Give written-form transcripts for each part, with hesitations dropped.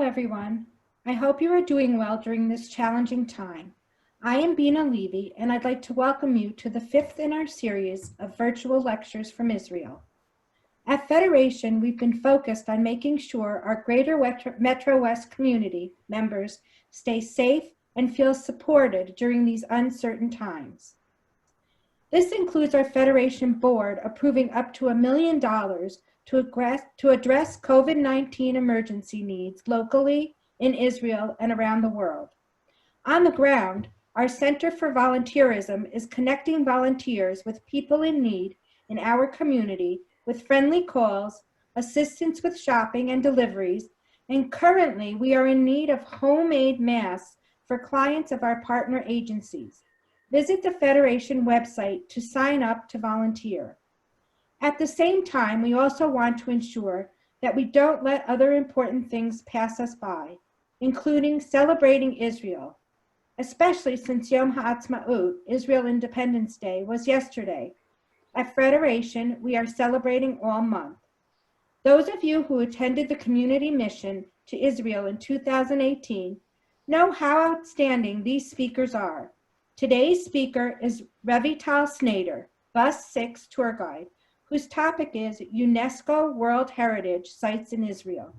everyone. I hope you are doing well during this challenging time. I am Bina Levy, and I'd like to welcome you to the fifth in our series of virtual lectures from Israel. At Federation, we've been focused on making sure our greater Metro West community members stay safe and feel supported during these uncertain times. This includes our Federation board approving up to $1 million to address COVID-19 emergency needs locally, in Israel, and around the world. On the ground, our Center for Volunteerism is connecting volunteers with people in need in our community with friendly calls, assistance with shopping and deliveries, and currently we are in need of homemade masks for clients of our partner agencies. Visit the Federation website to sign up to volunteer. At the same time, we also want to ensure that we don't let other important things pass us by, including celebrating Israel, especially since Yom HaAtzmaut, Israel Independence Day, was yesterday. At Federation, we are celebrating all month. Those of you who attended the community mission to Israel in 2018 know how outstanding these speakers are. Today's speaker is Revital Snyder, Bus 6 tour guide, whose topic is UNESCO World Heritage Sites in Israel.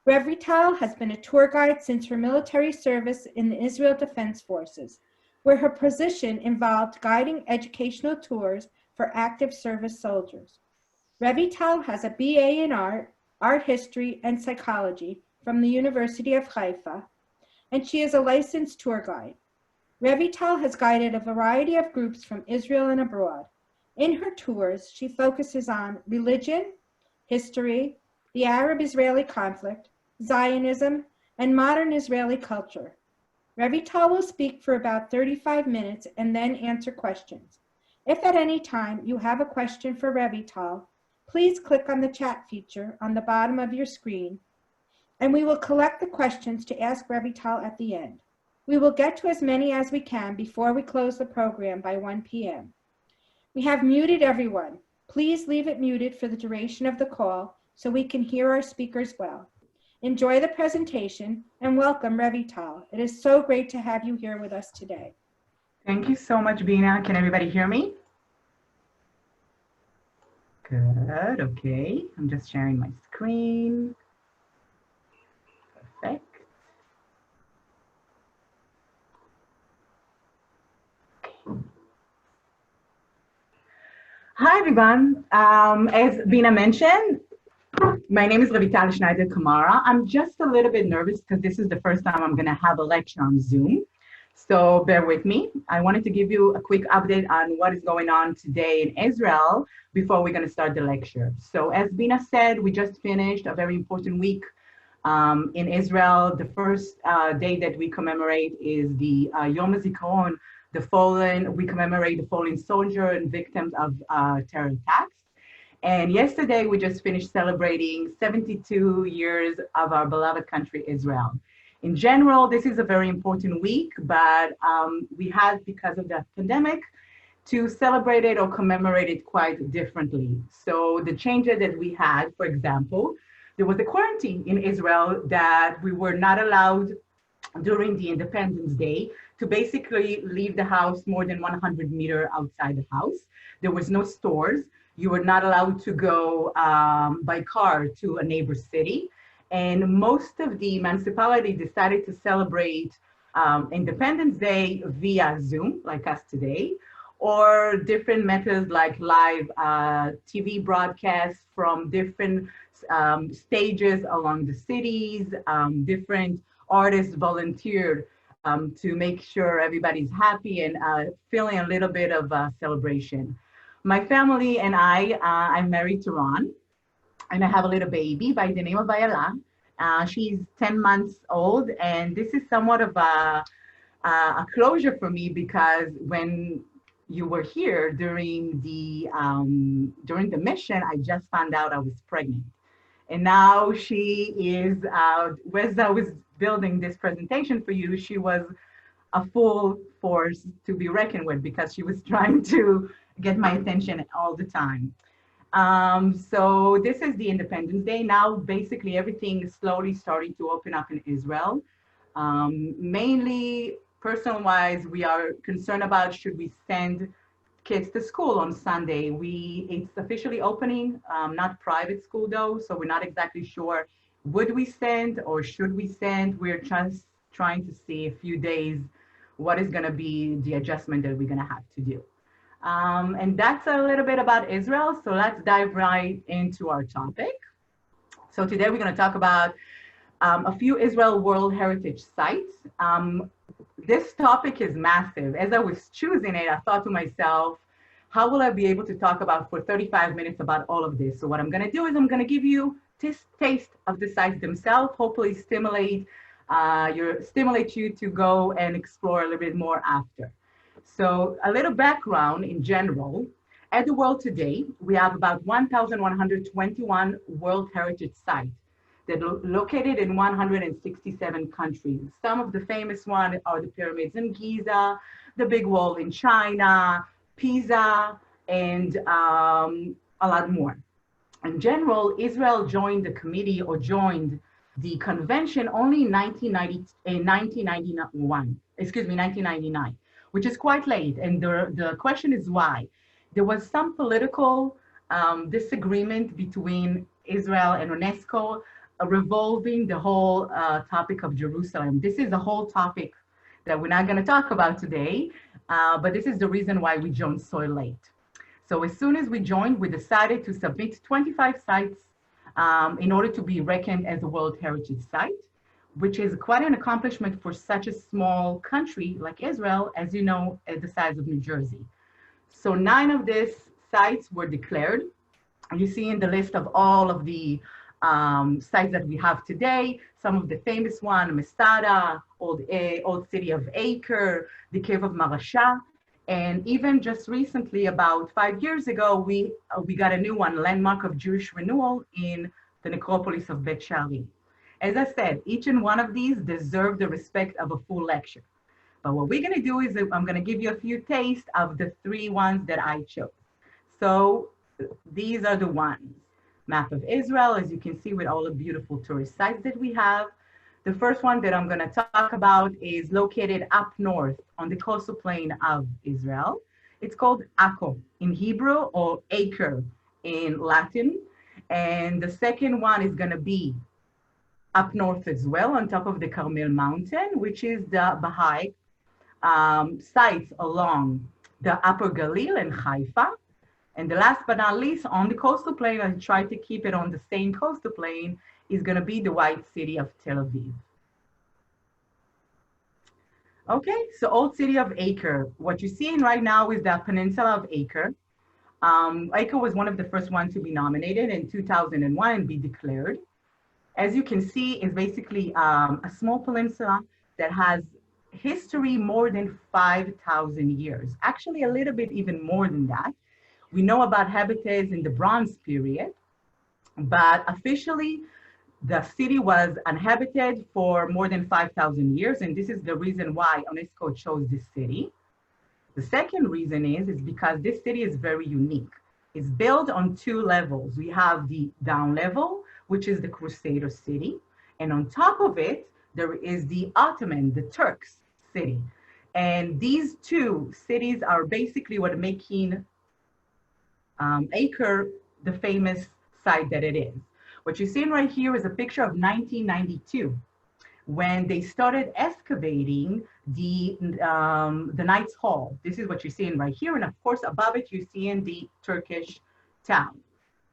Revital has been a tour guide since her military service in the Israel Defense Forces, where her position involved guiding educational tours for active service soldiers. Revital has a BA in art history, and psychology from the University of Haifa, and she is a licensed tour guide. Revital has guided a variety of groups from Israel and abroad. In her tours, she focuses on religion, history, the Arab-Israeli conflict, Zionism, and modern Israeli culture. Revital will speak for about 35 minutes and then answer questions. If at any time you have a question for Revital, please click on the chat feature on the bottom of your screen, and we will collect the questions to ask Revital at the end. We will get to as many as we can before we close the program by 1 p.m. We have muted everyone. Please leave it muted for the duration of the call so we can hear our speakers well. Enjoy the presentation and welcome Revital. It is so great to have you here with us today. Thank you so much, Bina. Can everybody hear me? Good, okay. I'm just sharing my screen. Perfect. Hi, everyone. As Bina mentioned, my name is Revital Snyder Kamara. I'm just a little bit nervous because this is the first time I'm going to have a lecture on Zoom. So bear with me. I wanted to give you a quick update on what is going on today in Israel before we're going to start the lecture. So as Bina said, we just finished a very important week in Israel. The first day that we commemorate is the Yom HaZikaron, we commemorate the fallen soldier and victims of terror attacks. And yesterday, we just finished celebrating 72 years of our beloved country, Israel. In general, this is a very important week, but we had, because of the pandemic, to celebrate it or commemorate it quite differently. So the changes that we had, for example, there was a quarantine in Israel that we were not allowed during the Independence Day to basically leave the house more than 100 meters outside the house. There was no stores. You were not allowed to go by car to a neighbor city. And most of the municipality decided to celebrate Independence Day via Zoom, like us today, or different methods like live TV broadcasts from different stages along the cities. Different artists volunteered to make sure everybody's happy and feeling a little bit of a celebration. My family and I'm married to Ron, and I have a little baby by the name of Ayala. She's 10 months old, and this is somewhat of a closure for me because when you were here during the mission, I just found out I was pregnant. And now she is, as I was building this presentation for you, she was a full force to be reckoned with because she was trying to get my attention all the time. So this is the Independence Day. Now, basically, everything is slowly starting to open up in Israel. Mainly, personal-wise, we are concerned about should we send kids to school on Sunday. It's officially opening, not private school though, so we're not exactly sure would we send or should we send. We're just trying to see a few days what is going to be the adjustment that we're going to have to do. And that's a little bit about Israel. So let's dive right into our topic. So today we're going to talk about a few Israel World Heritage sites. This topic is massive. As I was choosing it, I thought to myself, how will I be able to talk about for 35 minutes about all of this? So what I'm going to do is I'm going to give you taste of the sites themselves, hopefully stimulate you to go and explore a little bit more after. So a little background in general. At the world today, we have about 1,121 World Heritage sites that are located in 167 countries. Some of the famous ones are the pyramids in Giza, the Big Wall in China, Pisa, and a lot more. In general, Israel joined the committee or joined the convention only in 1999, which is quite late. And the question is why. There was some political disagreement between Israel and UNESCO revolving the whole topic of Jerusalem. This is a whole topic that we're not going to talk about today, but this is the reason why we joined so late. So as soon as we joined, we decided to submit 25 sites in order to be reckoned as a World Heritage Site, which is quite an accomplishment for such a small country like Israel, as you know, at the size of New Jersey. So 9 of these sites were declared. You see in the list of all of the sites that we have today, some of the famous ones, Masada, old city of Acre, the cave of Marasha, and even just recently, about 5 years ago, we got a new one, Landmark of Jewish Renewal in the necropolis of Bet Shari. As I said, each and one of these deserve the respect of a full lecture. But what we're going to do is I'm going to give you a few tastes of the 3 ones that I chose. So these are the ones. Map of Israel, as you can see, with all the beautiful tourist sites that we have. The first one that I'm going to talk about is located up north on the coastal plain of Israel. It's called Akko in Hebrew or Acre in Latin. And the second one is going to be up north as well, on top of the Carmel Mountain, which is the Baha'i sites along the Upper Galil and Haifa. And the last but not least, on the coastal plain, I tried to keep it on the same coastal plain, is going to be the white city of Tel Aviv. Okay, so old city of Acre. What you're seeing right now is the peninsula of Acre. Acre was one of the first ones to be nominated in 2001 and be declared. As you can see, it's basically a small peninsula that has history more than 5,000 years. Actually, a little bit even more than that. We know about habitats in the Bronze period, but officially the city was uninhabited for more than 5,000 years, and this is the reason why UNESCO chose this city. The second reason is because this city is very unique. It's built on 2 levels. We have the down level, which is the Crusader city, and on top of it, there is the Ottoman, the Turks city. And these 2 cities are basically what making Acre the famous site that it is. What you're seeing right here is a picture of 1992, when they started excavating the Knights Hall. This is what you're seeing right here. And of course, above it, you're seeing the Turkish town.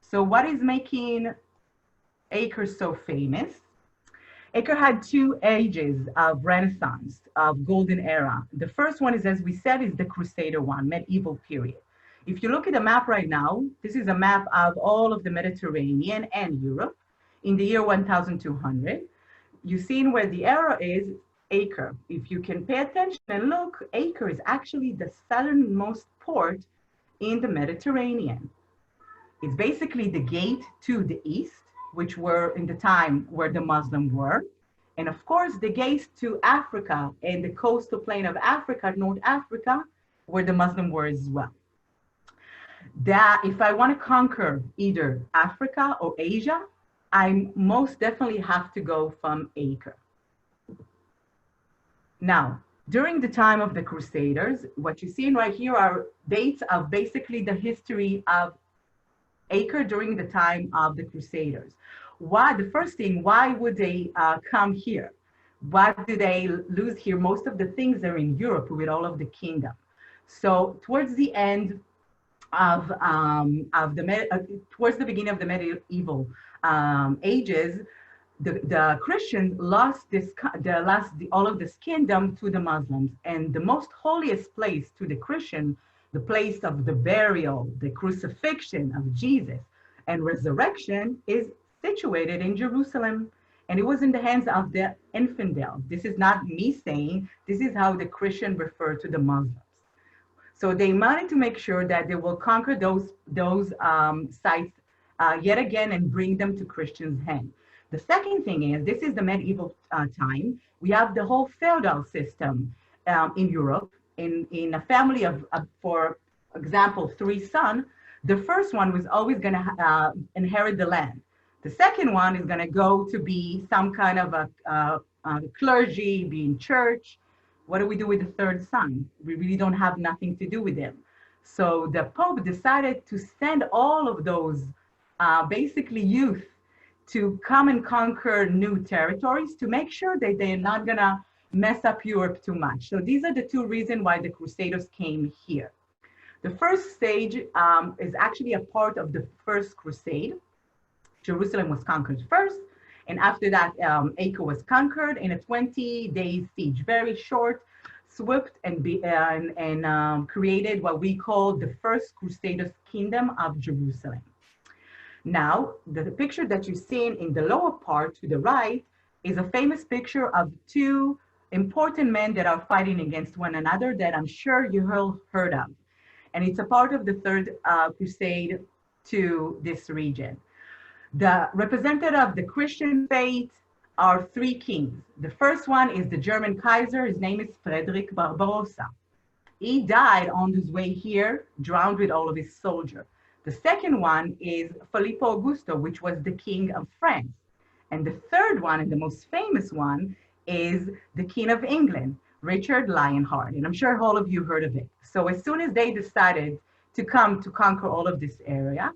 So what is making Acre so famous? Acre had 2 ages of Renaissance, of golden era. The first one is, as we said, is the Crusader one, medieval period. If you look at the map right now, this is a map of all of the Mediterranean and Europe in the year 1200. You've seen where the arrow is Acre. If you can pay attention and look, Acre is actually the southernmost port in the Mediterranean. It's basically the gate to the east, which were in the time where the Muslims were. And of course, the gate to Africa and the coastal plain of Africa, North Africa, where the Muslims were as well. that if I want to conquer either Africa or Asia, I most definitely have to go from Acre. Now, during the time of the Crusaders, what you're seeing right here are dates of basically the history of Acre during the time of the Crusaders. Why? The first thing, why would they come here? Why do they lose here? Most of the things are in Europe with all of the kingdom. So towards the end of towards the beginning of the medieval ages, the Christians lost all of this kingdom to the Muslims, and the most holiest place to the Christian, the place of the burial, the crucifixion of Jesus and resurrection, is situated in Jerusalem, and it was in the hands of the infidel. This is not me saying, this is how the Christian refer to the Muslims. So they wanted to make sure that they will conquer those sites yet again and bring them to Christians' hand. The second thing is, this is the medieval time. We have the whole feudal system in Europe. In a family of, for example, 3 sons, the first one was always going to inherit the land. The second one is going to go to be some kind of a clergy, be in church. What do we do with the third son? We really don't have nothing to do with him. So the Pope decided to send all of those basically youth to come and conquer new territories to make sure that they're not gonna mess up Europe too much. So these are the 2 reasons why the Crusaders came here. The first stage is actually a part of the first crusade. Jerusalem was conquered first, and after that, Acre was conquered in a 20-day siege, very short, swift, and created what we call the first Crusaders' kingdom of Jerusalem. Now, the picture that you're seeing in the lower part to the right is a famous picture of 2 important men that are fighting against one another that I'm sure you all heard of. And it's a part of the Third Crusade to this region. The representative of the Christian faith are 3 kings. The first one is the German Kaiser. His name is Frederick Barbarossa. He died on his way here, drowned with all of his soldiers. The second one is Filippo Augusto, which was the king of France. And the third one, and the most famous one, is the king of England, Richard Lionheart. And I'm sure all of you heard of it. So as soon as they decided to come to conquer all of this area,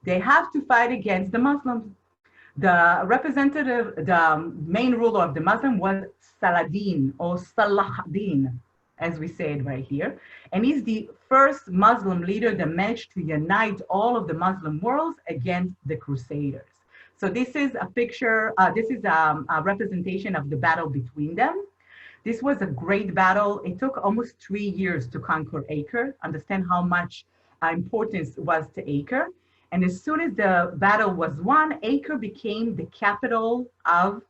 they have to fight against the Muslims. The representative, the main ruler of the Muslim was Saladin, or Salahuddin, as we say it right here. And he's the first Muslim leader that managed to unite all of the Muslim worlds against the Crusaders. So this is a picture, this is a representation of the battle between them. This was a great battle. It took almost 3 years to conquer Acre. Understand how much importance was to Acre. And as soon as the battle was won, Acre became the capital of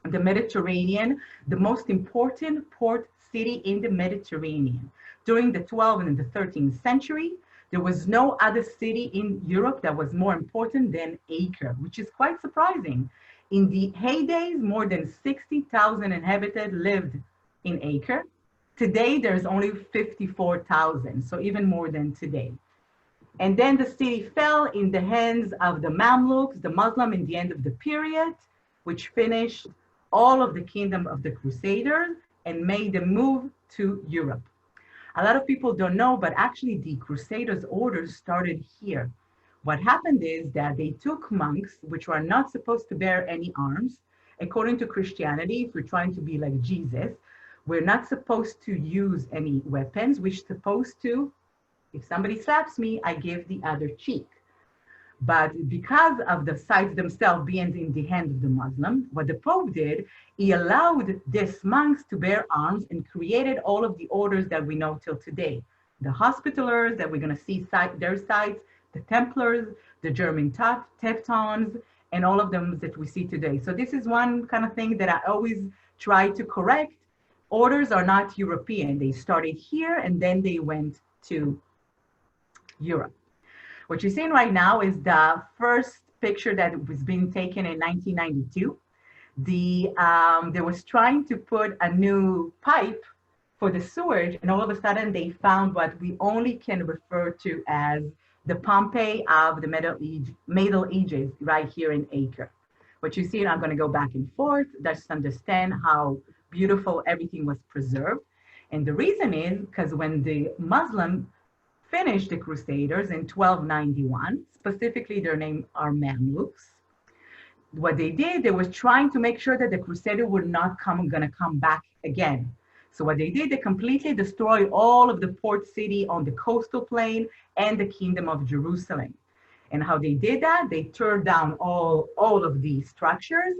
the Mediterranean, the most important port city in the Mediterranean. During the 12th and the 13th century, there was no other city in Europe that was more important than Acre, which is quite surprising. In the heydays, more than 60,000 inhabitants lived in Acre. Today, there's only 54,000, so even more than today. And then the city fell in the hands of the Mamluks, the Muslim, in the end of the period, which finished all of the kingdom of the Crusaders and made the move to Europe. A lot of people don't know, but actually the Crusaders' orders started here. What happened is that they took monks, which were not supposed to bear any arms. According to Christianity, if we're trying to be like Jesus, we're not supposed to use any weapons. We're supposed to, if somebody slaps me, I give the other cheek. But because of the sites themselves being in the hand of the Muslim, what the Pope did, he allowed these monks to bear arms and created all of the orders that we know till today. The Hospitallers that we're going to see their sites, the Templars, the German Teutons, and all of them that we see today. So this is one kind of thing that I always try to correct. Orders are not European. They started here and then they went to Europe. What you're seeing right now is the first picture that was being taken in 1992. They was trying to put a new pipe for the sewage, and all of a sudden they found what we only can refer to as the Pompeii of the Middle Ages right here in Acre. What you see, and I'm going to go back and forth, just understand how beautiful everything was preserved. And the reason is because when the Muslim finished the Crusaders in 1291, specifically their name are Mamluks, what they did, they was trying to make sure that the Crusader would not gonna come back again. So what they did, they completely destroyed all of the port city on the coastal plain and the kingdom of Jerusalem. And how they did that, they tore down all of these structures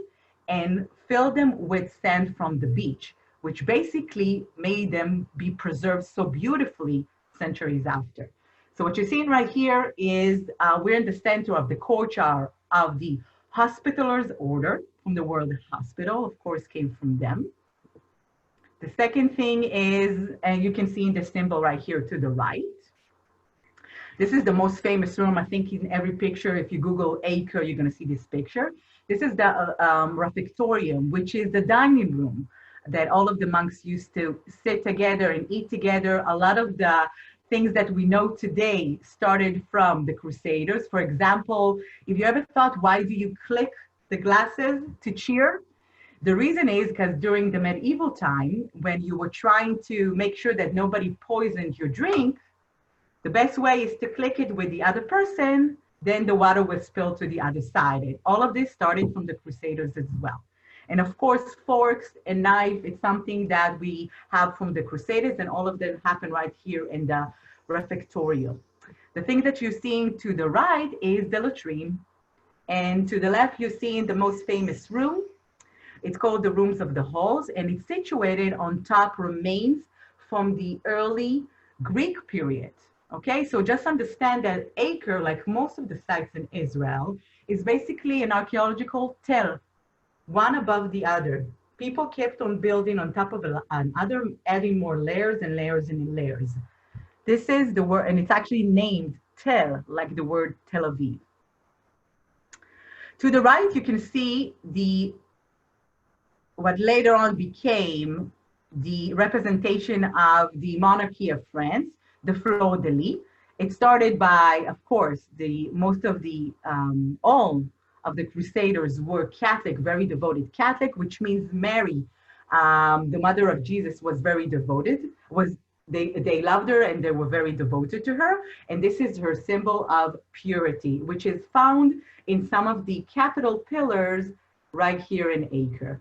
and filled them with sand from the beach, which basically made them be preserved so beautifully centuries after. So what you're seeing right here is we're in the center of the courtyard of the Hospitallers Order from the World Hospital, of course, came from them. The second thing is, and you can see in the symbol right here to the right, this is the most famous room, I think, in every picture. If you Google Acre, you're going to see this picture. This is the refectorium, which is the dining room that all of the monks used to sit together and eat together. A lot of the things that we know today started from the Crusaders. For example, if you ever thought, why do you click the glasses to cheer? The reason is because during the medieval time, when you were trying to make sure that nobody poisoned your drink, the best way is to click it with the other person, then the water was spilled to the other side. And all of this started from the Crusaders as well. And of course, forks and knife, it's something that we have from the Crusaders, and all of them happen right here in the refectorial. The thing that you're seeing to the right is the latrine. And to the left, you're seeing the most famous room. It's called the Rooms of the Halls, and it's situated on top remains from the early Greek period. Okay, so just understand that Acre, like most of the sites in Israel, is basically an archaeological tell, one above the other. People kept on building on top of another, adding more layers and layers and layers. This is the word, and it's actually named Tel, like the word Tel Aviv. To the right, you can see what later on became the representation of the monarchy of France, the Fleur de Lis. It started by, of course, all of the Crusaders were Catholic, very devoted Catholic, which means Mary, the mother of Jesus, was very devoted, they loved her and they were very devoted to her. And this is her symbol of purity, which is found in some of the capital pillars right here in Acre.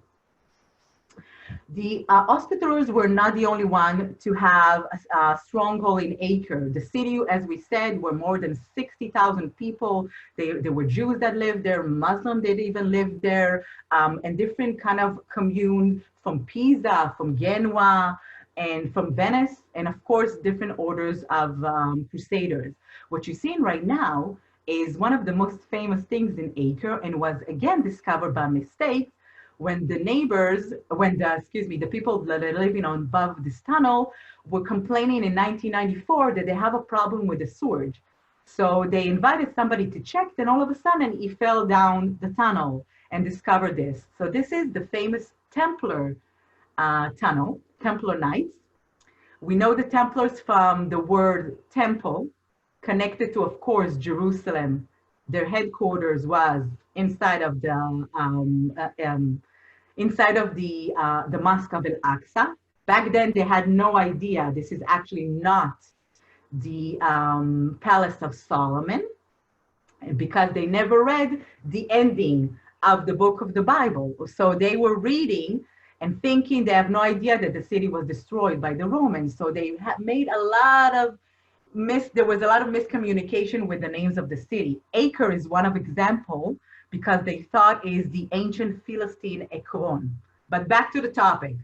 The Hospitallers were not the only one to have a stronghold in Acre. The city, as we said, were more than 60,000 people. There were Jews that lived there, Muslims that even lived there, and different kind of communes from Pisa, from Genoa, and from Venice, and of course, different orders of Crusaders. What you're seeing right now is one of the most famous things in Acre, and was again discovered by mistake when the people that are living on above this tunnel were complaining in 1994 that they have a problem with the sewage. So they invited somebody to check, then all of a sudden he fell down the tunnel and discovered this. So this is the famous Templar tunnel, Templar Knights. We know the Templars from the word temple, connected to, of course, Jerusalem. Their headquarters was inside of the Mosque of Al-Aqsa. Back then, they had no idea this is actually not the Palace of Solomon, because they never read the ending of the book of the Bible. So they were reading and thinking, they have no idea that the city was destroyed by the Romans. So they made there was a lot of miscommunication with the names of the city. Acre is one of example, because they thought is the ancient Philistine Ekron. But back to the topic,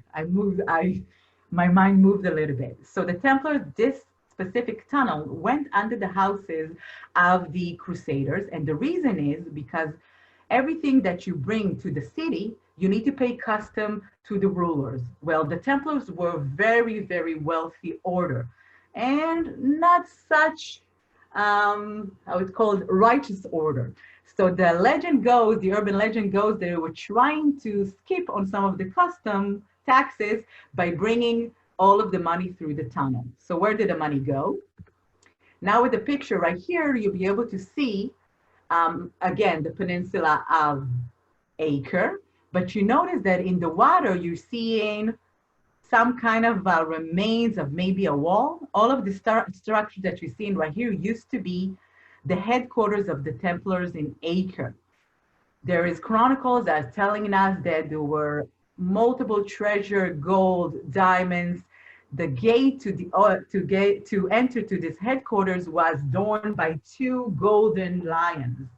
my mind moved a little bit. So the Templars, this specific tunnel went under the houses of the Crusaders. And the reason is because everything that you bring to the city, you need to pay custom to the rulers. Well, the Templars were very, very wealthy order, and not such, I would call it righteous order. So the legend goes, the urban legend goes, they were trying to skip on some of the custom taxes by bringing all of the money through the tunnel. So where did the money go? Now with the picture right here, you'll be able to see, again, the peninsula of Acre, but you notice that in the water, you're seeing some kind of remains of maybe a wall. All of the structure that you're seeing right here used to be the headquarters of the Templars in Acre. There is chronicles that are telling us that there were multiple treasure, gold, diamonds. The gate to enter to this headquarters was adorned by 2 golden lions.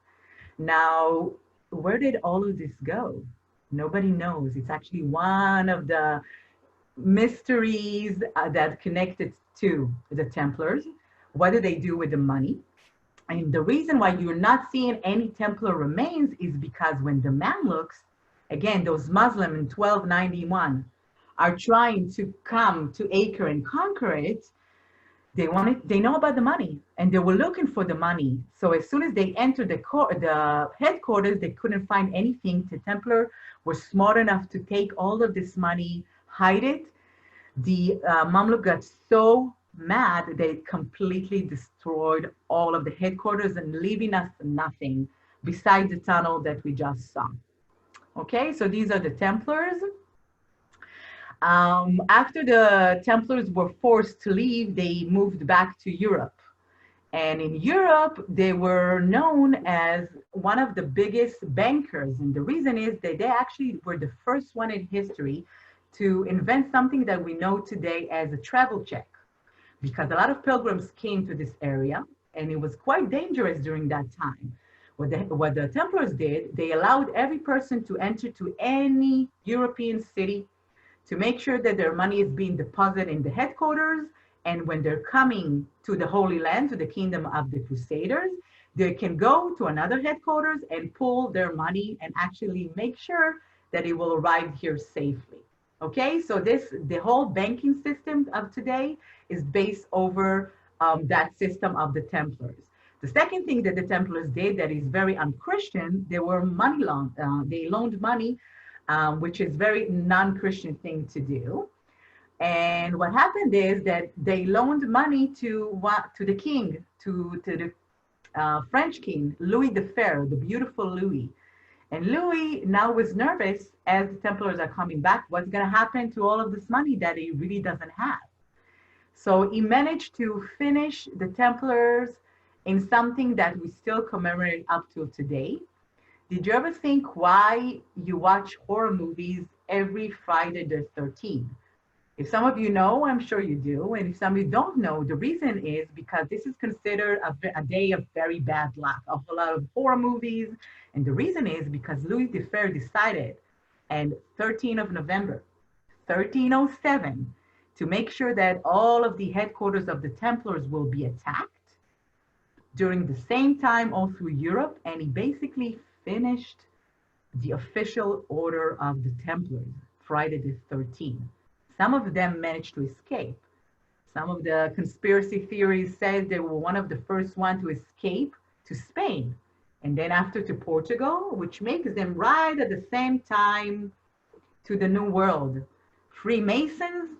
Now, where did all of this go? Nobody knows. It's actually one of the mysteries that connected to the Templars. What do they do with the money? And the reason why you're not seeing any Templar remains is because when the Mamluks, again, those Muslims in 1291, are trying to come to Acre and conquer it, they know about the money and they were looking for the money. So as soon as they entered the headquarters, they couldn't find anything. The Templar were smart enough to take all of this money, hide it. The Mamluk got so mad they completely destroyed all of the headquarters and leaving us nothing besides the tunnel that we just saw. Okay, so these are the Templars. After the Templars were forced to leave, they moved back to Europe. And in Europe, they were known as one of the biggest bankers. And the reason is that they actually were the first one in history to invent something that we know today as a travel check. Because a lot of pilgrims came to this area and it was quite dangerous during that time. What the Templars did, they allowed every person to enter to any European city to make sure that their money is being deposited in the headquarters. And when they're coming to the Holy Land, to the kingdom of the Crusaders, they can go to another headquarters and pull their money and actually make sure that it will arrive here safely. Okay, so the whole banking system of today is based over that system of the Templars. The second thing that the Templars did that is very un-Christian, they loaned money, which is very non-Christian thing to do. And what happened is that they loaned money to the king, to the French king, Louis the Fair, the beautiful Louis. And Louis now was nervous as the Templars are coming back. What's going to happen to all of this money that he really doesn't have? So he managed to finish the Templars in something that we still commemorate up till today. Did you ever think why you watch horror movies every Friday the 13th? If some of you know, I'm sure you do. And if some of you don't know, the reason is because this is considered a day of very bad luck, a whole lot of horror movies. And the reason is because Louis the Fair decided on 13th of November, 1307, to make sure that all of the headquarters of the Templars will be attacked during the same time all through Europe. And he basically finished the official order of the Templars, Friday the 13th. Some of them managed to escape. Some of the conspiracy theories said they were one of the first ones to escape to Spain and then after to Portugal, which makes them right at the same time to the New World. Freemasons,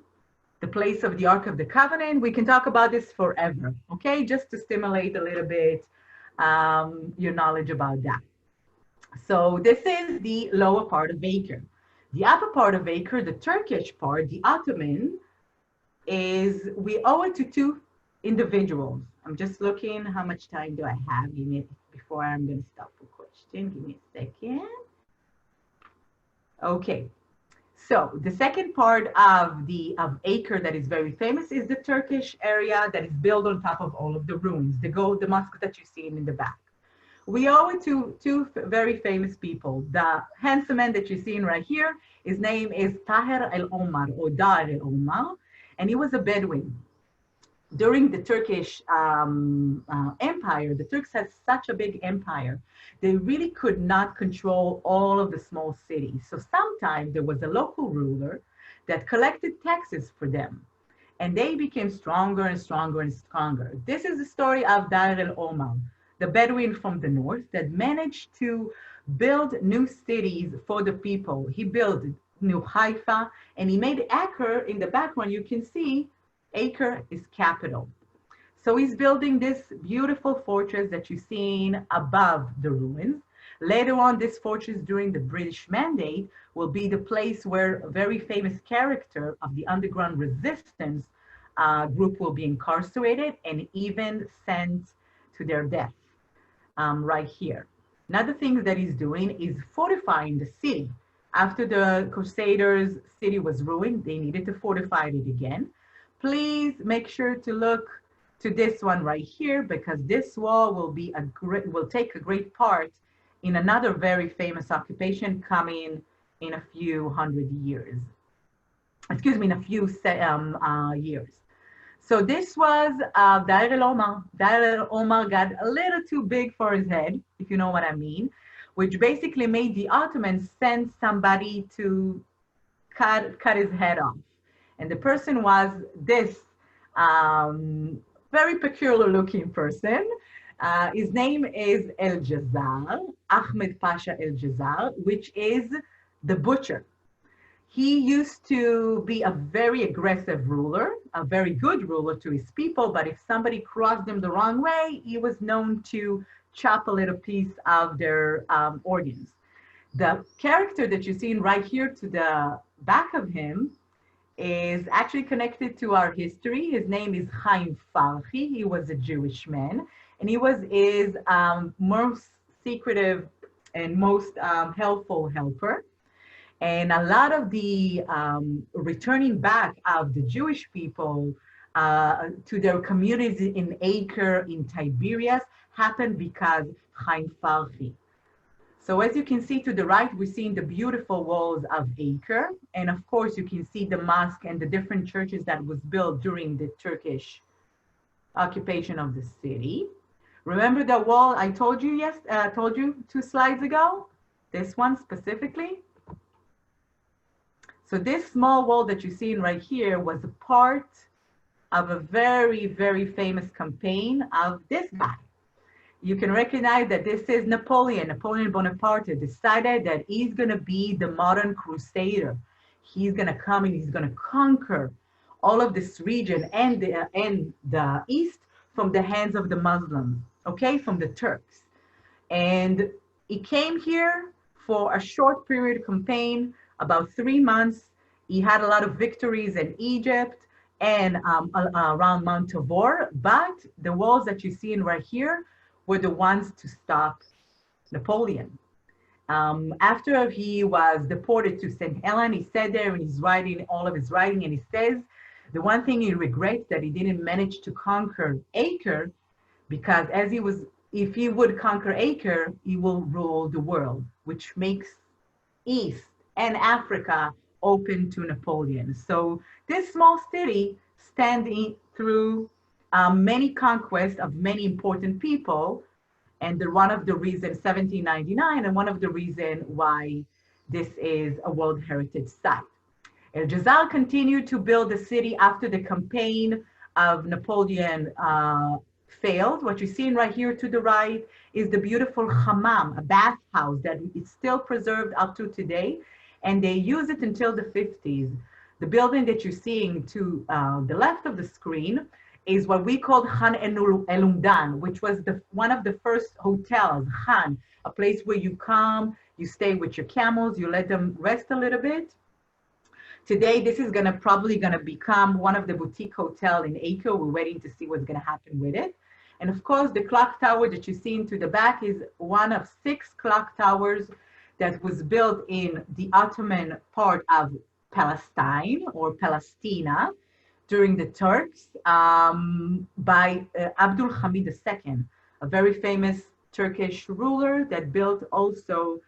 the place of the Ark of the Covenant. We can talk about this forever, okay? Just to stimulate a little bit your knowledge about that. So this is the lower part of Acre. The upper part of Acre, the Turkish part, the Ottoman, is we owe it to 2 individuals. I'm just looking how much time do I have. Give me before I'm going to stop for question. Give me a second. Okay. So the second part of Acre that is very famous is the Turkish area that is built on top of all of the ruins, the mosque that you see in the back. We owe it to 2 very famous people. The handsome man that you're seeing right here, his name is Tahir al-Omar or Dar al-Omar, and he was a Bedouin. During the Turkish empire, the Turks had such a big empire, they really could not control all of the small cities. So sometimes there was a local ruler that collected taxes for them, and they became stronger and stronger and stronger. This is the story of Dar al-Omar, the Bedouin from the north that managed to build new cities for the people. He built New Haifa, and he made Acre in the background. You can see Acre is capital. So he's building this beautiful fortress that you're seeing above the ruins. Later on, this fortress during the British Mandate will be the place where a very famous character of the underground resistance group will be incarcerated and even sent to their death right here. Another thing that he's doing is fortifying the city. After the Crusaders' city was ruined, they needed to fortify it again. Please make sure to look to this one right here, because this wall will take a great part in another very famous occupation coming in a few hundred years. Excuse me, in a few years. So this was Dair el-Omar. Dair el-Omar got a little too big for his head, if you know what I mean, which basically made the Ottomans send somebody to cut his head off. And the person was this very peculiar looking person. His name is El-Jazar, Ahmed Pasha El-Jazar, which is the butcher. He used to be a very aggressive ruler, a very good ruler to his people, but if somebody crossed him the wrong way, he was known to chop a little piece of their organs. The character that you're seeing right here to the back of him is actually connected to our history. His name is Chaim Farhi. He was a Jewish man, and he was his most secretive and most helpful helper. And a lot of the returning back of the Jewish people to their communities in Acre, in Tiberias, happened because Chaim Farhi. So as you can see to the right, we're seeing the beautiful walls of Acre. And of course, you can see the mosque and the different churches that was built during the Turkish occupation of the city. Remember the wall I told you 2 slides ago? This one specifically. So this small wall that you're seeing right here was a part of a very, very famous campaign of this guy. You can recognize that this is Napoleon. Napoleon Bonaparte decided that he's going to be the modern crusader. He's going to come and he's going to conquer all of this region and the East from the hands of the Muslims, okay, from the Turks. And he came here for a short period campaign, about 3 months. He had a lot of victories in Egypt and around Mount Tabor, but the walls that you're seeing right here were the ones to stop Napoleon. After he was deported to St. Helena, he said there and he's writing all of his writing, and he says the one thing he regrets that he didn't manage to conquer Acre, because if he would conquer Acre, he will rule the world, which makes East and Africa open to Napoleon. So this small city standing through many conquests of many important people, and one of the reasons, 1799, and one of the reasons why this is a World Heritage Site. El-Jazar continued to build the city after the campaign of Napoleon failed. What you're seeing right here to the right is the beautiful hammam, a bathhouse that is still preserved up to today, and they use it until the 50s. The building that you're seeing to the left of the screen is what we called Khan el-Umdan, which was one of the first hotels, Khan, a place where you come, you stay with your camels, you let them rest a little bit. Today, this is probably gonna become one of the boutique hotel in Acre. We're waiting to see what's gonna happen with it. And of course, the clock tower that you're seeing to the back is one of 6 clock towers that was built in the Ottoman part of Palestine or Palestina during the Turks by Abdul Hamid II, a very famous Turkish ruler that built also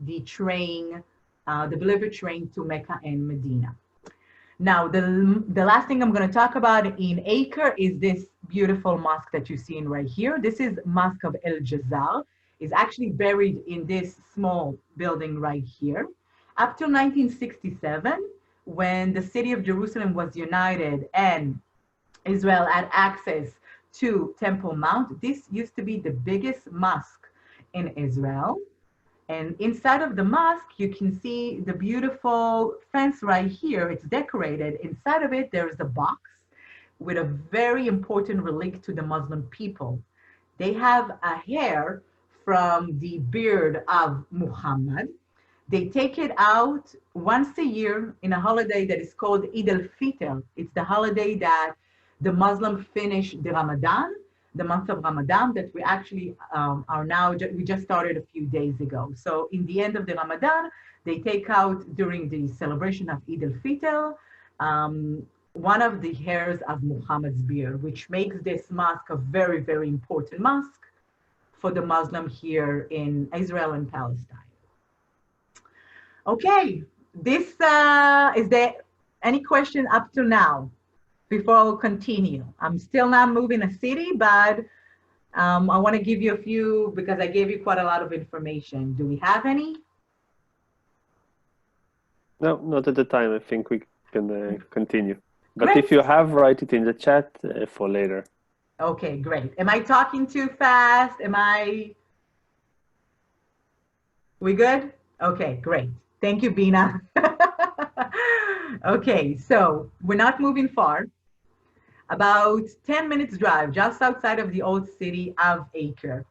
the train, the delivery train to Mecca and Medina. Now, the last thing I'm going to talk about in Acre is this beautiful mosque that you're seeing right here. This is Mosque of El-Jazar. It's actually buried in this small building right here. Up till 1967, when the city of Jerusalem was united and Israel had access to Temple Mount, this used to be the biggest mosque in Israel. And inside of the mosque, you can see the beautiful fence right here. It's decorated. Inside of it, there's a box with a very important relic to the Muslim people. They have a hair from the beard of Muhammad. They take it out once a year in a holiday that is called Eid al-Fitr. It's the holiday that the Muslim finish the Ramadan, the month of Ramadan that we actually are now, we just started a few days ago. So in the end of the Ramadan, they take out during the celebration of Eid al-Fitr, one of the hairs of Muhammad's beard, which makes this mask a very, very important mask for the Muslim here in Israel and Palestine. Okay, this is there any question up to now before I'll continue? I'm still not moving a city, but I want to give you a few because I gave you quite a lot of information. Do we have any? No, not at the time. I think we can continue. But Great. if you have, write it in the chat for later. Okay, great. Am I talking too fast? We good? Okay, great. Thank you, Bina. Okay, so we're not moving far. About 10 minutes drive just outside of the old city of Acre.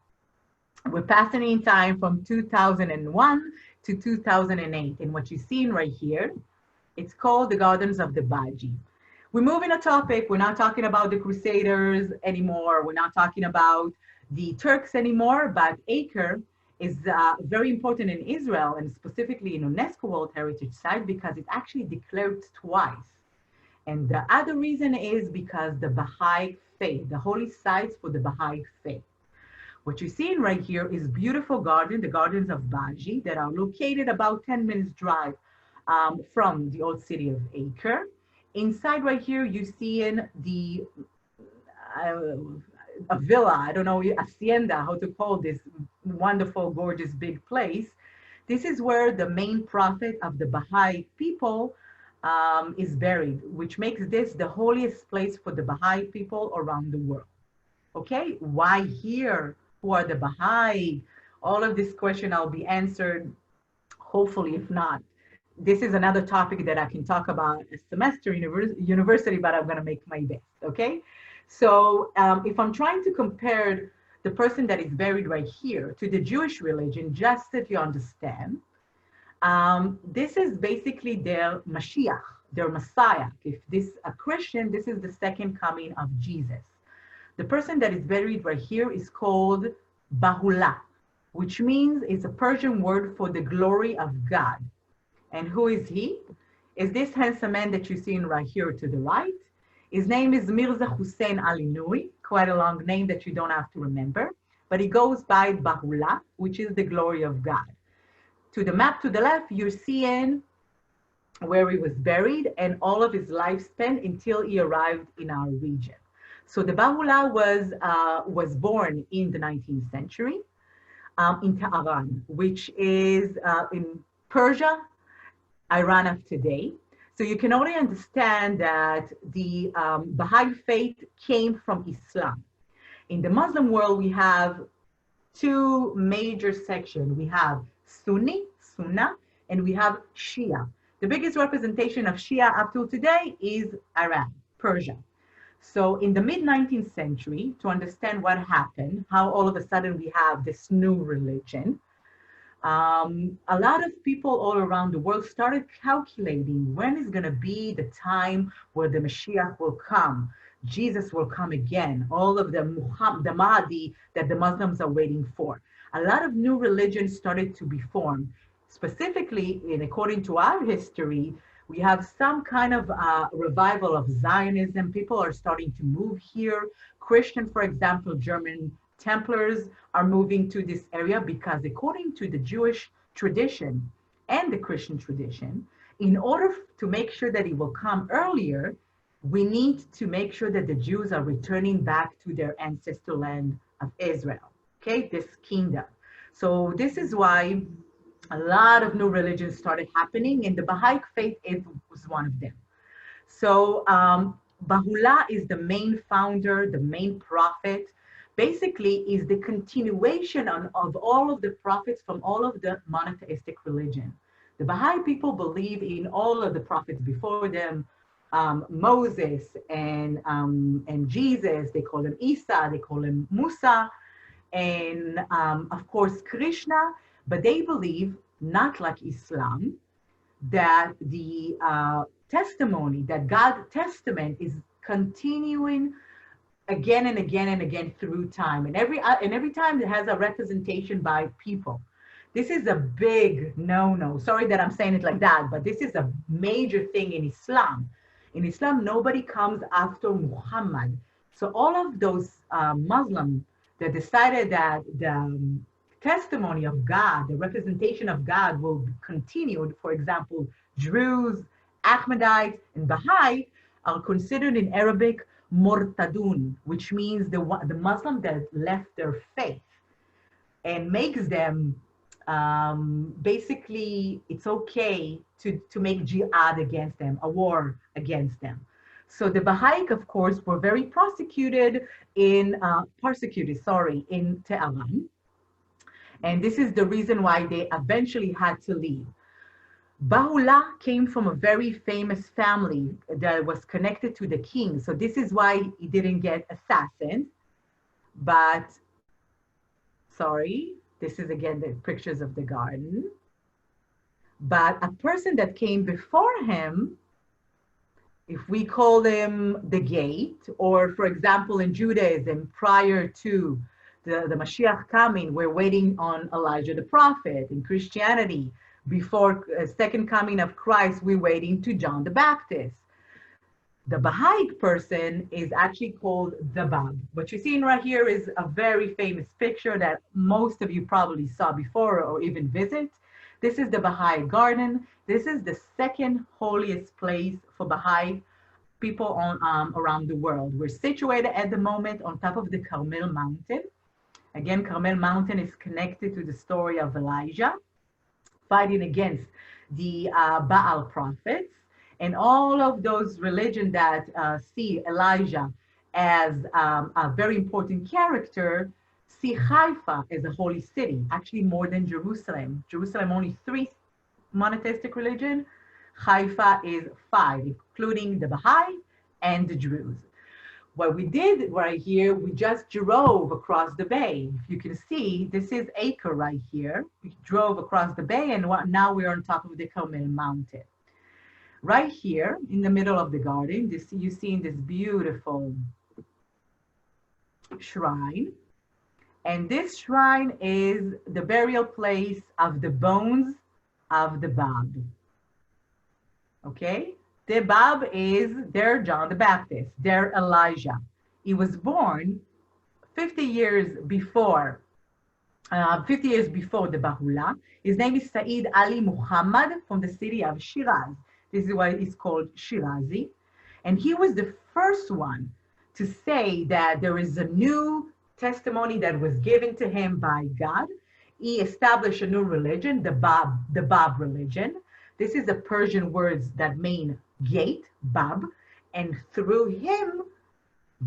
We're passing in time from 2001 to 2008. And what you're seeing right here, it's called the Gardens of the Baji. We're moving a topic. We're not talking about the Crusaders anymore. We're not talking about the Turks anymore, but Acre is very important in Israel and specifically in UNESCO World Heritage Site because it's actually declared twice. And the other reason is because the Baha'i faith, the holy sites for the Baha'i faith. What you're seeing right here is beautiful garden, the Gardens of Baji, that are located about 10 minutes drive from the old city of Acre. Inside right here, you see in the a villa, I don't know, hacienda, how to call this wonderful, gorgeous, big place. This is where the main prophet of the Baha'i people is buried, which makes this the holiest place for the Baha'i people around the world. Okay, why here? Who are the Baha'i? All of this question I'll be answered, hopefully, if not. This is another topic that I can talk about a semester university, but I'm gonna make my best, okay? So if I'm trying to compare the person that is buried right here to the Jewish religion, just that you understand, this is basically their Mashiach, their Messiah. If this a Christian, this is the second coming of Jesus. The person that is buried right here is called Bahula, which means it's a Persian word for the glory of God. And who is he? Is this handsome man that you're seeing right here to the right? His name is Mirza Hussein Ali Nuri, quite a long name that you don't have to remember, but he goes by Bahula, which is the glory of God. To the map to the left, you're seeing where he was buried and all of his lifespan until he arrived in our region. So the Bahula was born in the 19th century in Tehran, which is in Persia, Iran of today. So you can only understand that the Baha'i faith came from Islam. In the Muslim world, we have two major sections. We have Sunni, Sunnah, and we have Shia. The biggest representation of Shia up till today is Iran, Persia. So in the mid-19th century, to understand what happened, how all of a sudden we have this new religion, a lot of people all around the world started calculating when is going to be the time where the Mashiach will come. Jesus will come again. All of the Mahdi that the Muslims are waiting for. A lot of new religions started to be formed. Specifically, according to our history, we have some kind of revival of Zionism. People are starting to move here. Christian, for example, German Templars are moving to this area because according to the Jewish tradition and the Christian tradition, in order to make sure that it will come earlier, we need to make sure that the Jews are returning back to their ancestor land of Israel, okay, this kingdom. So this is why a lot of new religions started happening, and the Baha'i faith was one of them. So Bahula is the main founder, the main prophet, basically is the continuation of all of the prophets from all of the monotheistic religion. The Baha'i people believe in all of the prophets before them, Moses and Jesus. They call him Isa, they call him Musa, and of course Krishna. But they believe, not like Islam, that the testimony, that God's testament is continuing again and again and again through time, and every time it has a representation by people. This is a big no-no. Sorry that I'm saying it like that, but this is a major thing in Islam. In Islam, nobody comes after Muhammad. So all of those Muslims that decided that the testimony of God, the representation of God will be continued, for example, Druze, Ahmadites, and Baha'i are considered in Arabic Murtadun, which means the Muslim that left their faith, and makes them basically, it's okay to make jihad against them, a war against them. So the Baha'i, of course, were very persecuted in Tehran. And this is the reason why they eventually had to leave. Baha'u'llah came from a very famous family that was connected to the king. So this is why he didn't get assassinated. But, sorry, this is again the pictures of the garden. But a person that came before him, if we call him the gate, or for example, in Judaism, prior to the Mashiach coming, we're waiting on Elijah the prophet. In Christianity, before second coming of Christ, we're waiting to John the Baptist. The Baha'i person is actually called the Bab. What you're seeing right here is a very famous picture that most of you probably saw before or even visit. This is the Baha'i garden. This is the second holiest place for Baha'i people on, around the world. We're situated at the moment on top of the Carmel Mountain. Again, Carmel Mountain is connected to the story of Elijah fighting against the Baal prophets, and all of those religions that see Elijah as a very important character see Haifa as a holy city, actually more than Jerusalem. Jerusalem only 3 monotheistic religion. Haifa is 5, including the Baha'i and the Druze. What we did right here, we just drove across the bay. If you can see, this is Acre right here. We drove across the bay, and now we're on top of the Carmel Mountain. Right here in the middle of the garden, you see this beautiful shrine. And this shrine is the burial place of the bones of the Bab. Okay? The Bab is their John the Baptist, their Elijah. He was born 50 years before the Baha'u'llah. His name is Sayyid Ali Muhammad from the city of Shiraz. This is why it's called Shirazi. And he was the first one to say that there is a new testimony that was given to him by God. He established a new religion, the Bab religion. This is the Persian words that mean gate, Bab, and through him,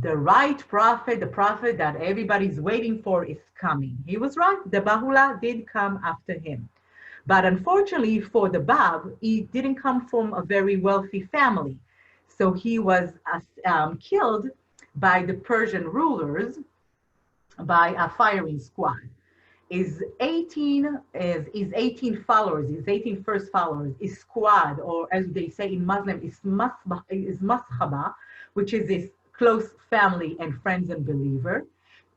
the right prophet, the prophet that everybody's waiting for is coming. He was right, the Baha'u'llah did come after him. But unfortunately for the Bab, he didn't come from a very wealthy family. So he was killed by the Persian rulers by a firing squad. His 18 followers, his 18 first followers, his squad, or as they say in Muslim, is mashaba, which is his close family and friends and believer,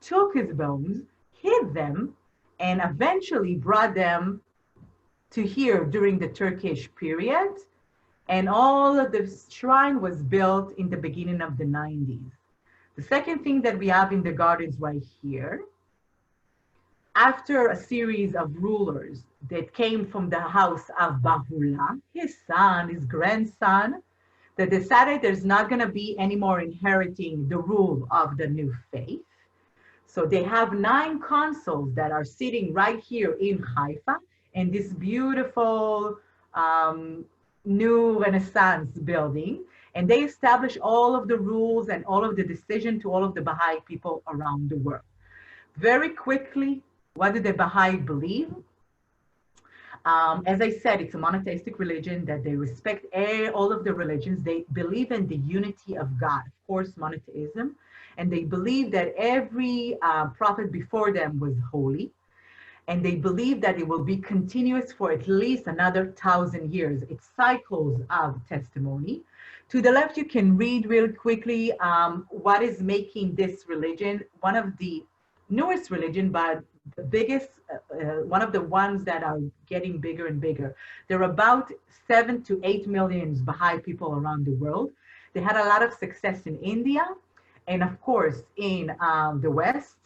took his bones, hid them, and eventually brought them to here during the Turkish period. And all of the shrine was built in the beginning of the 90s. The second thing that we have in the gardens right here, after a series of rulers that came from the house of Baha'u'llah, his son, his grandson, that decided there's not going to be any more inheriting the rule of the new faith. So they have 9 consuls that are sitting right here in Haifa in this beautiful new Renaissance building. And they establish all of the rules and all of the decision to all of the Baha'i people around the world. Very quickly, what do the Baha'i believe? As I said, it's a monotheistic religion that they respect all of the religions. They believe in the unity of God, of course, monotheism. And they believe that every prophet before them was holy. And they believe that it will be continuous for at least another 1,000 years. It's cycles of testimony. To the left, you can read real quickly what is making this religion one of the newest religion, but the biggest, one of the ones that are getting bigger and bigger. There are about 7 to 8 million Baha'i people around the world. They had a lot of success in India and of course in the West.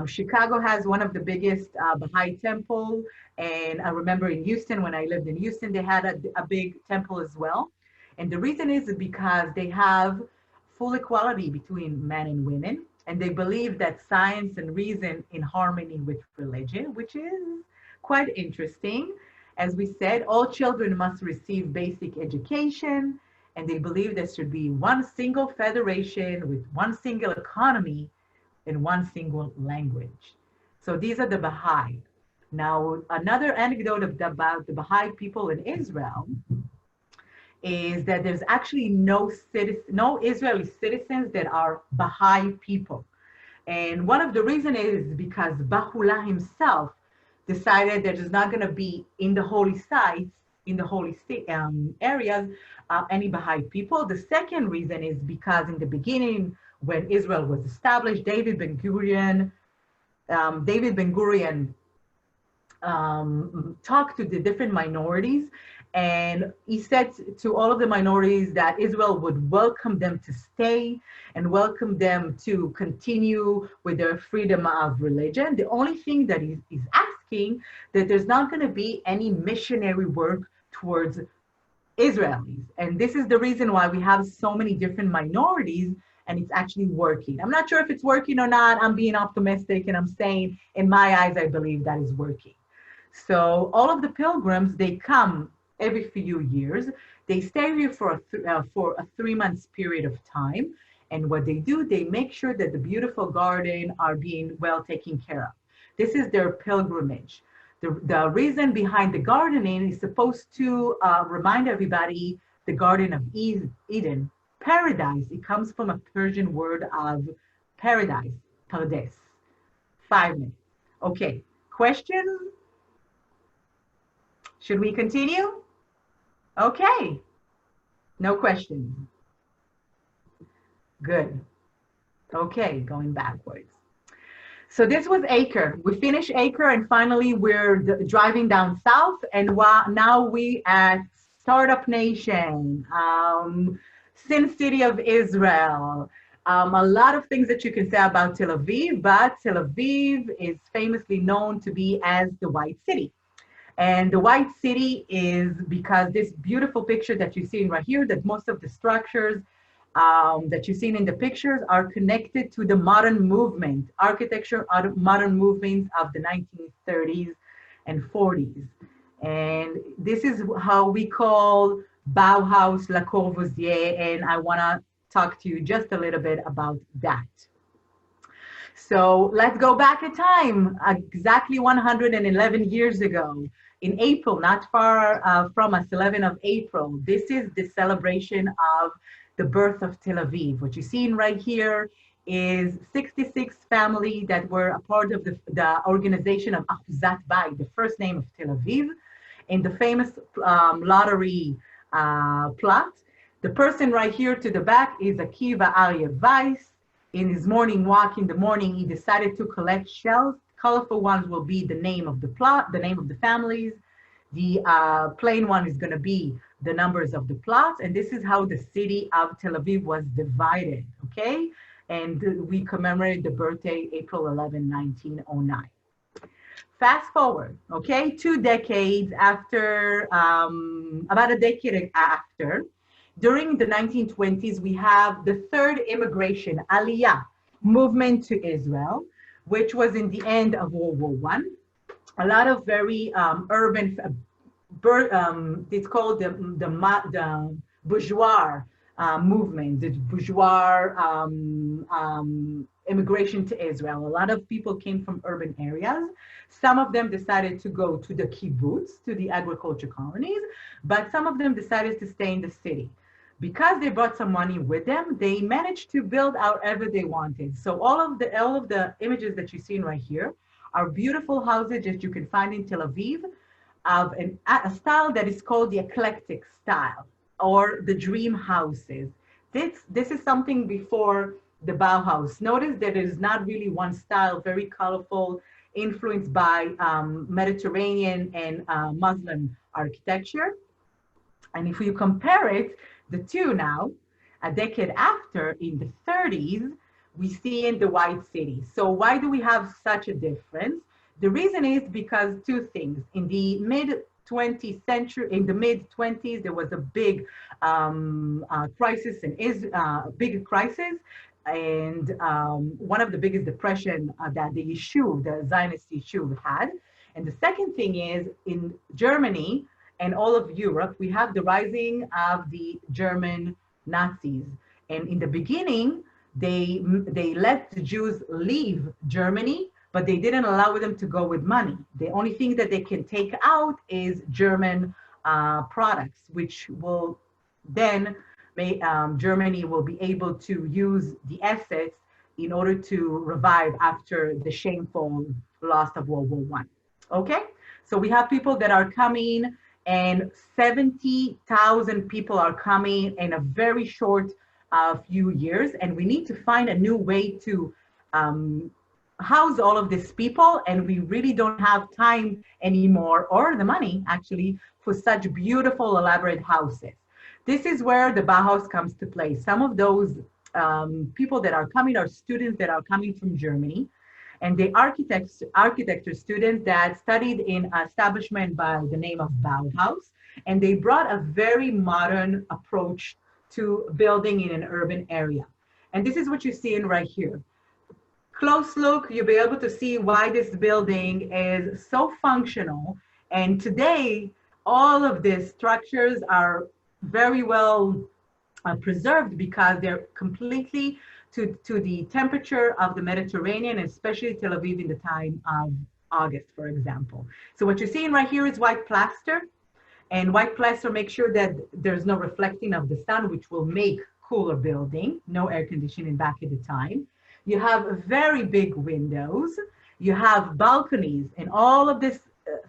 Chicago has one of the biggest Baha'i temple. And I remember in Houston, when I lived in Houston, they had a big temple as well. And the reason is because they have full equality between men and women. And they believe that science and reason in harmony with religion, which is quite interesting. As we said, all children must receive basic education, and they believe there should be one single federation with one single economy and one single language. So these are the Baha'i. Now, another anecdote about the Baha'i people in Israel is that there's actually no Israeli citizens that are Baha'i people. And one of the reasons is because Baha'u'llah himself decided that there's not going to be in the holy sites, in the holy areas, any Baha'i people. The second reason is because in the beginning, when Israel was established, David Ben Gurion talked to the different minorities. And he said to all of the minorities that Israel would welcome them to stay and welcome them to continue with their freedom of religion. The only thing that he's asking that there's not going to be any missionary work towards Israelis. And this is the reason why we have so many different minorities and it's actually working. I'm not sure if it's working or not. I'm being optimistic and I'm saying in my eyes, I believe that is working. So all of the pilgrims, they come every few years. They stay here for a 3 months period of time. And what they do, they make sure that the beautiful garden are being well taken care of. This is their pilgrimage. The reason behind the gardening is supposed to remind everybody the Garden of Eden, paradise. It comes from a Persian word of paradise, pardes. 5 minutes. Okay, questions? Should we continue? Okay, no questions. Good. Okay, going backwards. So this was Acre. We finished Acre and finally we're driving down south and now we at Startup Nation, Sin City of Israel. A lot of things that you can say about Tel Aviv, but Tel Aviv is famously known to be as the White City. And the White City is because this beautiful picture that you're seeing right here, that most of the structures that you've seen in the pictures are connected to the modern movement, architecture, modern movements of the 1930s and 40s. And this is how we call Bauhaus, Le Corbusier, and I want to talk to you just a little bit about that. So let's go back in time, exactly 111 years ago. In April, not far from us, 11th of April, this is the celebration of the birth of Tel Aviv. What you're seeing right here is 66 families that were a part of the organization of Ahuzat Bayit, the first name of Tel Aviv, in the famous lottery plot. The person right here to the back is Akiva Aryeh Weiss. In his morning walk in the morning, he decided to collect shells. Colorful ones will be the name of the plot, the name of the families. The plain one is going to be the numbers of the plots. And this is how the city of Tel Aviv was divided, okay? And we commemorate the birthday, April 11, 1909. Fast forward, okay? 2 decades after, about a decade after, during the 1920s, we have the third immigration, Aliyah, movement to Israel, which was in the end of World War I. A lot of very urban, it's called the bourgeois movement, the bourgeois immigration to Israel. A lot of people came from urban areas. Some of them decided to go to the kibbutz, to the agriculture colonies, but some of them decided to stay in the city. Because they brought some money with them, they managed to build however they wanted. So all of the images that you're seeing right here are beautiful houses that you can find in Tel Aviv of a style that is called the eclectic style or the dream houses. This is something before the Bauhaus. Notice that it is not really one style, very colorful, influenced by Mediterranean and Muslim architecture. And if you compare it, the two now, a decade after, in the 30s, we see in the white city. So why do we have such a difference? The reason is because two things. In the mid-20th century, in the mid-20s, there was a big crisis big crisis, and one of the biggest depression that the Zionist Yishuv had. And the second thing is, in Germany and all of Europe, we have the rising of the German Nazis. And in the beginning, they let the Jews leave Germany, but they didn't allow them to go with money. The only thing that they can take out is German products, which will then Germany will be able to use the assets in order to revive after the shameful loss of World War I. Okay, so we have people that are coming, and 70,000 people are coming in a very short few years, and we need to find a new way to house all of these people, and we really don't have time anymore, or the money actually, for such beautiful, elaborate houses. This is where the Bauhaus comes to play. Some of those people that are coming are students that are coming from Germany, and the architecture students that studied in an establishment by the name of Bauhaus, and they brought a very modern approach to building in an urban area. And this is what you're seeing right here. Close look, you'll be able to see why this building is so functional. And today, all of these structures are very well preserved because they're completely to the temperature of the Mediterranean, especially Tel Aviv in the time of August, for example. So what you're seeing right here is white plaster, and white plaster makes sure that there's no reflecting of the sun, which will make cooler building, no air conditioning back at the time. You have very big windows, you have balconies, and all of these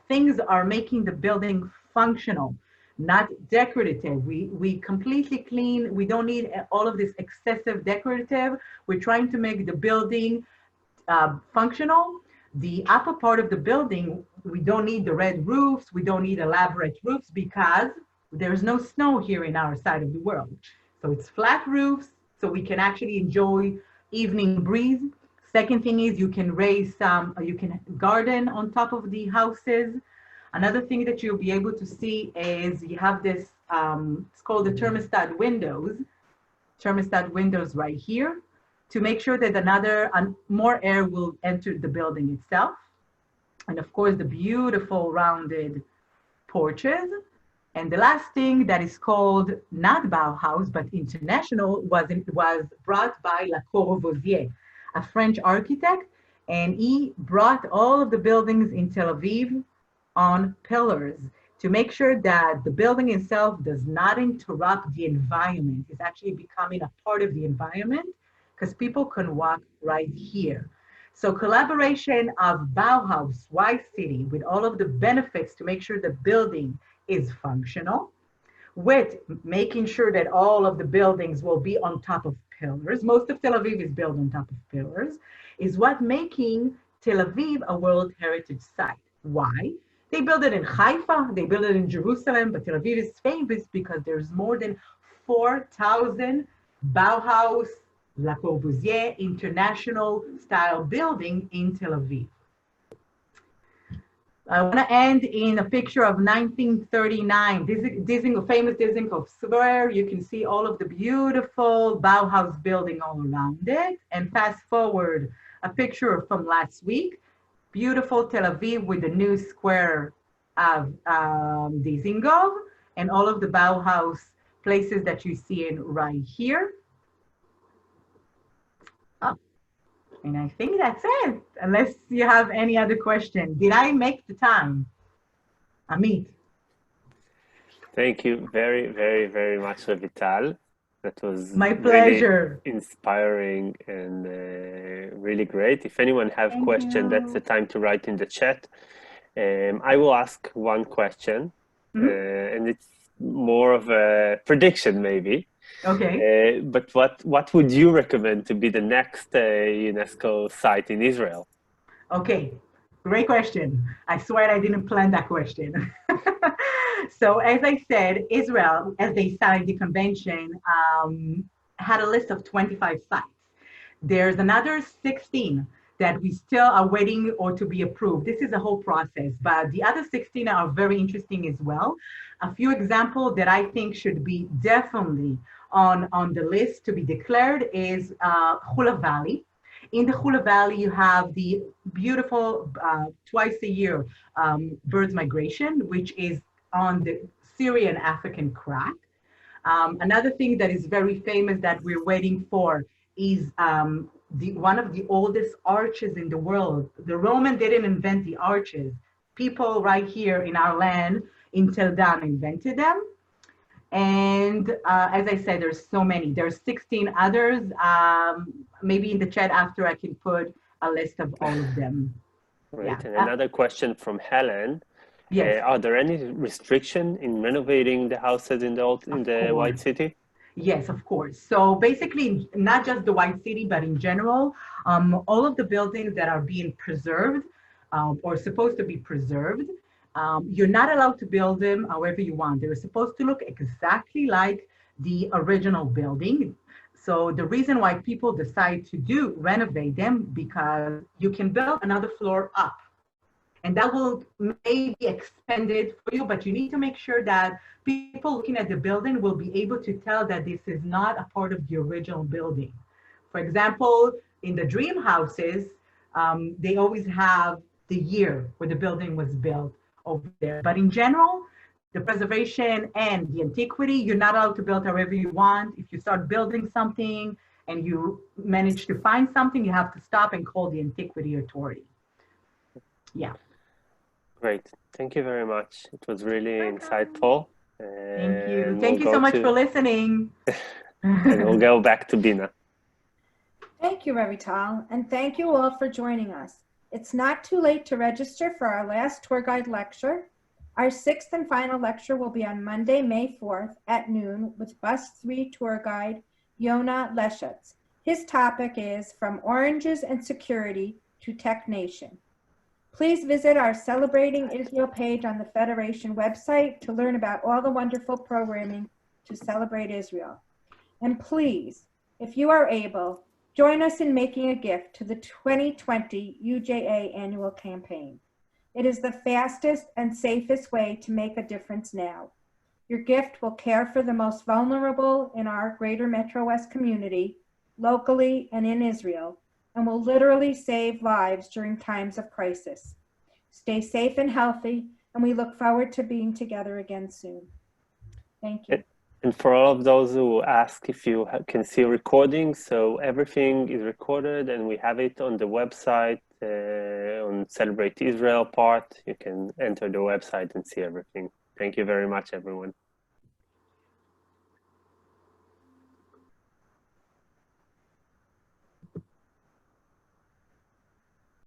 things are making the building functional, not decorative. We completely clean. We don't need all of this excessive decorative. We're trying to make the building functional. The upper part of the building, we don't need the red roofs. We don't need elaborate roofs because there's no snow here in our side of the world. So it's flat roofs, so we can actually enjoy evening breeze. Second thing is you can you can garden on top of the houses. Another thing that you'll be able to see is you have this, it's called the thermostat windows right here to make sure that more air will enter the building itself. And of course, the beautiful rounded porches. And the last thing that is called not Bauhaus, but international, was brought by Le Corbusier, a French architect. And he brought all of the buildings in Tel Aviv on pillars to make sure that the building itself does not interrupt the environment. It's actually becoming a part of the environment because people can walk right here. So collaboration of Bauhaus, White City, with all of the benefits to make sure the building is functional, with making sure that all of the buildings will be on top of pillars. Most of Tel Aviv is built on top of pillars, is what making Tel Aviv a World Heritage Site. Why? They built it in Haifa, they built it in Jerusalem, but Tel Aviv is famous because there's more than 4,000 Bauhaus, Le Corbusier international style building in Tel Aviv. I want to end in a picture of 1939, famous Dizengoff Square. You can see all of the beautiful Bauhaus building all around it. And fast forward, a picture from last week. Beautiful Tel Aviv with the new square of Dizengoff and all of the Bauhaus places that you see in right here. Oh, And I think that's it, unless you have any other question. Did I make the time? Amit. Thank you very, very, very much, Revital. That was My really pleasure. inspiring and really great. If anyone have Thank question, that's the you. time to write in the chat. I will ask one question, Mhm. and it's more of a prediction, maybe. Okay. But what would you recommend to be the next UNESCO site in Israel? Okay. Great question. I swear I didn't plan that question. So, as I said, Israel, as they signed the convention, had a list of 25 sites. There's another 16 that we still are waiting or to be approved. This is a whole process, but the other 16 are very interesting as well. A few examples that I think should be definitely on the list to be declared is Hula Valley. In the Hula Valley, you have the beautiful twice a year birds migration, which is on the Syrian African crack. Another thing that is very famous that we're waiting for is one of the oldest arches in the world. The Roman didn't invent the arches. People right here in our land in Tel Dan invented them. And as I said, there's so many. There's 16 others. Maybe in the chat after I can put a list of all of them. Right. Yeah. And another question from Helen. Yes, Are there any restriction in renovating the houses in of the White course. City? Yes, of course. So basically, not just the White City, but in general, all of the buildings that are being preserved or supposed to be preserved, you're not allowed to build them however you want. They're supposed to look exactly like the original building. So the reason why people decide to renovate them because you can build another floor up and that will maybe expand it for you, but you need to make sure that people looking at the building will be able to tell that this is not a part of the original building. For example, in the dream houses, they always have the year where the building was built over there. But in general, the preservation and the antiquity, you're not allowed to build however you want. If you start building something and you manage to find something, you have to stop and call the antiquity authority. Yeah. Great. Thank you very much. It was really insightful. Thank you. And Thank you so much for listening. And we'll go back to Bina. Thank you, Revital, and thank you all for joining us. It's not too late to register for our last tour guide lecture. Our sixth and final lecture will be on Monday, May 4th at noon with Bus 3 tour guide Yona Leschutz. His topic is From Oranges and Security to Tech Nation. Please visit our Celebrating Israel page on the Federation website to learn about all the wonderful programming to celebrate Israel. And please, if you are able, join us in making a gift to the 2020 UJA annual campaign. It is the fastest and safest way to make a difference now. Your gift will care for the most vulnerable in our greater Metro West community, locally and in Israel, and will literally save lives during times of crisis. Stay safe and healthy, and we look forward to being together again soon. Thank you. And for all of those who ask if you can see recordings, so everything is recorded and we have it on the website, on Celebrate Israel part. You can enter the website and see everything. Thank you very much, everyone.